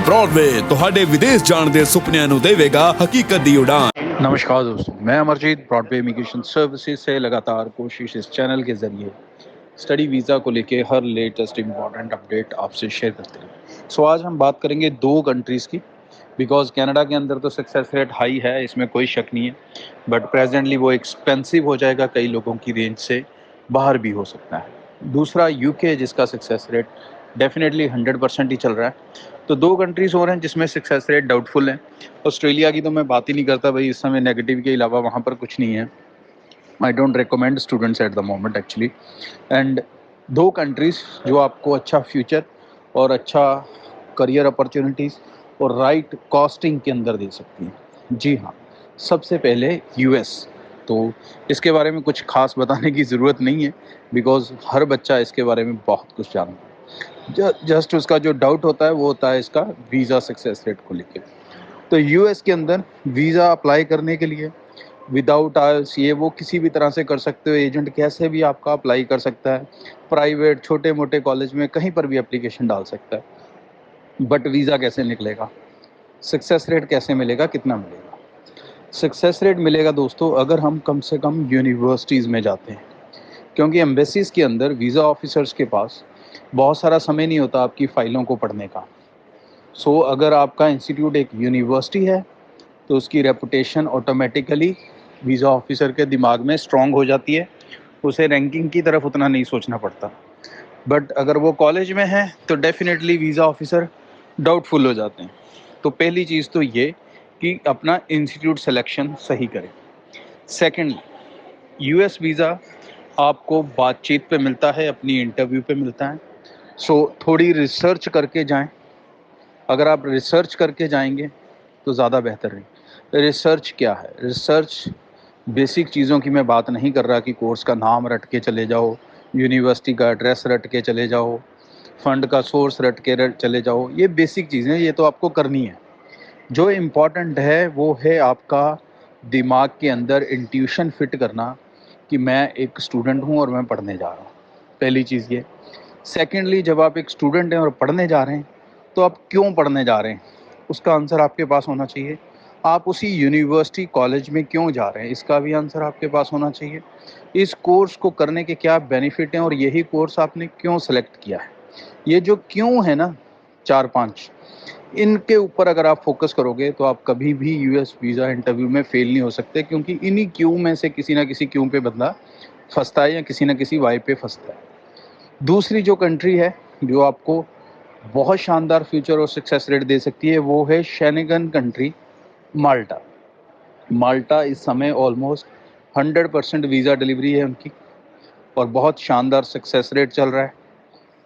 Broadway ਤੁਹਾਡੇ ਵਿਦੇਸ਼ ਜਾਣ ਦੇ ਸੁਪਨਿਆਂ ਨੂੰ ਦੇਵੇਗਾ ਹਕੀਕਤ ਦੀ ਉਡਾਨ। नमस्कार दोस्तों, मैं अमरजीत ब्रॉडवे इमिग्रेशन सर्विसेज से लगातार कोशिश इस चैनल के ज़रिए स्टडी वीज़ा को लेके हर लेटेस्ट इम्पॉर्टेंट अपडेट आपसे शेयर करते हैं। सो आज हम बात करेंगे दो कंट्रीज़ की, बिकॉज़ कनाडा के अंदर तो सक्सेस रेट हाई है, इसमें कोई शक नहीं है, बट प्रेजेंटली वो एक्सपेंसिव हो जाएगा, कई लोगों की रेंज से बाहर भी हो सकता है। दूसरा यूके, जिसका सक्सेस रेट डेफिनेटली 100% ही चल रहा है। तो दो कंट्रीज़ और हैं जिसमें सक्सेस रेट डाउटफुल है। ऑस्ट्रेलिया की तो मैं बात ही नहीं करता भाई, इस समय नेगेटिव के अलावा वहाँ पर कुछ नहीं है। I don't recommend students at the moment actually. And दो कंट्रीज़ जो आपको अच्छा फ्यूचर और अच्छा करियर अपॉर्चुनिटीज़ और राइट कॉस्टिंग के अंदर दे सकती हैं। जी हाँ, सबसे पहले यूएस। तो इसके बारे में कुछ खास बताने की ज़रूरत नहीं है, बिकॉज़ हर बच्चा इसके बारे में बहुत कुछ जानता है। जस्ट उसका जो डाउट होता है वो होता है इसका वीज़ा सक्सेस रेट को लेकर। तो यूएस के अंदर वीज़ा अप्लाई करने के लिए विदाउट आईएलटीएस ये वो किसी भी तरह से कर सकते हो, एजेंट कैसे भी आपका अप्लाई कर सकता है, प्राइवेट छोटे मोटे कॉलेज में कहीं पर भी एप्लीकेशन डाल सकता है। बट वीज़ा कैसे निकलेगा, सक्सेस रेट कैसे मिलेगा, कितना मिलेगा? सक्सेस रेट मिलेगा दोस्तों अगर हम कम से कम यूनिवर्सिटीज़ में जाते हैं, क्योंकि एम्बेसीज़ के अंदर वीज़ा ऑफिसर्स के पास बहुत सारा समय नहीं होता आपकी फ़ाइलों को पढ़ने का। सो अगर आपका इंस्टीट्यूट एक यूनिवर्सिटी है तो उसकी रेपुटेशन ऑटोमेटिकली वीज़ा ऑफिसर के दिमाग में स्ट्रॉन्ग हो जाती है, उसे रैंकिंग की तरफ उतना नहीं सोचना पड़ता। बट अगर वो कॉलेज में है तो डेफिनेटली वीज़ा ऑफिसर डाउटफुल हो जाते हैं। तो पहली चीज़ तो ये कि अपना इंस्टीट्यूट सिलेक्शन सही करें। सेकेंडली, यूएस वीज़ा आपको बातचीत पे मिलता है, अपनी इंटरव्यू पे मिलता है। सो थोड़ी रिसर्च करके जाएं। अगर आप रिसर्च करके जाएंगे तो ज़्यादा बेहतर है। रिसर्च क्या है? रिसर्च बेसिक चीज़ों की मैं बात नहीं कर रहा कि कोर्स का नाम रट के चले जाओ, यूनिवर्सिटी का एड्रेस रट के चले जाओ, फ़ंड का सोर्स रट के चले जाओ। ये बेसिक चीज़ें, ये तो आपको करनी है। जो इम्पॉर्टेंट है वो है आपका दिमाग के अंदर इंट्यूशन फिट करना कि मैं एक स्टूडेंट हूँ और मैं पढ़ने जा रहा हूँ। पहली चीज़ ये। सेकेंडली, जब आप एक स्टूडेंट हैं और पढ़ने जा रहे हैं तो आप क्यों पढ़ने जा रहे हैं, उसका आंसर आपके पास होना चाहिए। आप उसी यूनिवर्सिटी कॉलेज में क्यों जा रहे हैं, इसका भी आंसर आपके पास होना चाहिए। इस कोर्स को करने के क्या बेनिफिट हैं और यही कोर्स आपने क्यों सेलेक्ट किया है। ये जो क्यों है ना, 4-5, इनके ऊपर अगर आप फोकस करोगे तो आप कभी भी यूएस वीज़ा इंटरव्यू में फेल नहीं हो सकते, क्योंकि इन्हीं क्यों में से किसी ना किसी क्यों पे बंदा फंसता है या किसी ना किसी वाई पे फंसता है। दूसरी जो कंट्री है जो आपको बहुत शानदार फ्यूचर और सक्सेस रेट दे सकती है वो है शेनेगन कंट्री, माल्टा। माल्टा इस समय ऑलमोस्ट 100% वीज़ा डिलीवरी है उनकी और बहुत शानदार सक्सेस रेट चल रहा है।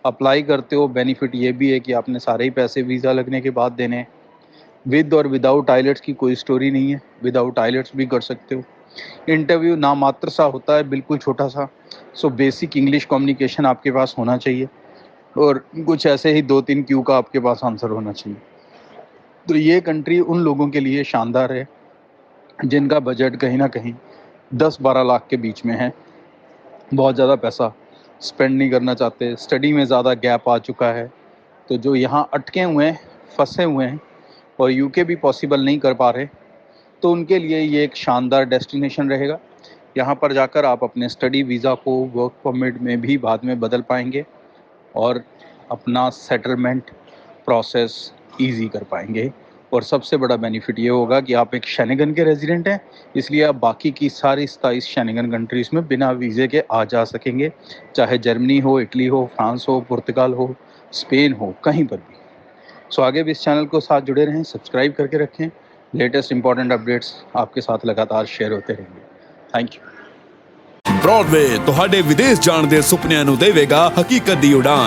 अप्लाई करते हो, बेनिफिट ये भी है कि आपने सारे ही पैसे वीज़ा लगने के बाद देने हैं। विद और विदाउट आइलेट्स की कोई स्टोरी नहीं है, विदाउट आइलेट्स भी कर सकते हो। इंटरव्यू नामात्र सा होता है, बिल्कुल छोटा सा। सो बेसिक इंग्लिश कम्युनिकेशन आपके पास होना चाहिए और कुछ ऐसे ही 2-3 क्यू का आपके पास आंसर होना चाहिए। तो ये कंट्री उन लोगों के लिए शानदार है जिनका बजट कहीं ना कहीं 10-12 लाख के बीच में है, बहुत ज़्यादा पैसा स्पेंड नहीं करना चाहते, स्टडी में ज़्यादा गैप आ चुका है, तो जो यहाँ अटके हुए हैं, फंसे हुए हैं और यूके भी पॉसिबल नहीं कर पा रहे, तो उनके लिए ये एक शानदार डेस्टिनेशन रहेगा। यहाँ पर जाकर आप अपने स्टडी वीज़ा को वर्क परमिट में भी बाद में बदल पाएंगे और अपना सेटलमेंट प्रोसेस इजी कर पाएंगे। और सबसे बड़ा बेनिफिट ये होगा कि आप एक शेनेगन के रेजिडेंट हैं, इसलिए आप बाकी की सारी 27 शेनेगन कंट्रीज़ में बिना वीज़े के आ जा सकेंगे, चाहे जर्मनी हो, इटली हो, फ्रांस हो, पुर्तगाल हो, स्पेन हो, कहीं पर भी। सो आगे भी इस चैनल को साथ जुड़े रहें, सब्सक्राइब करके रखें। लेटेस्ट इंपॉर्टेंट अपडेट्स आपके साथ लगातार शेयर होते रहेंगे। Thank you. ब्रॉडवे ਤੁਹਾਡੇ ਵਿਦੇਸ਼ ਜਾਣ ਦੇ ਸੁਪਨਿਆਂ ਨੂੰ ਦੇਵੇਗਾ ਹਕੀਕਤ ਦੀ ਉਡਾਨ।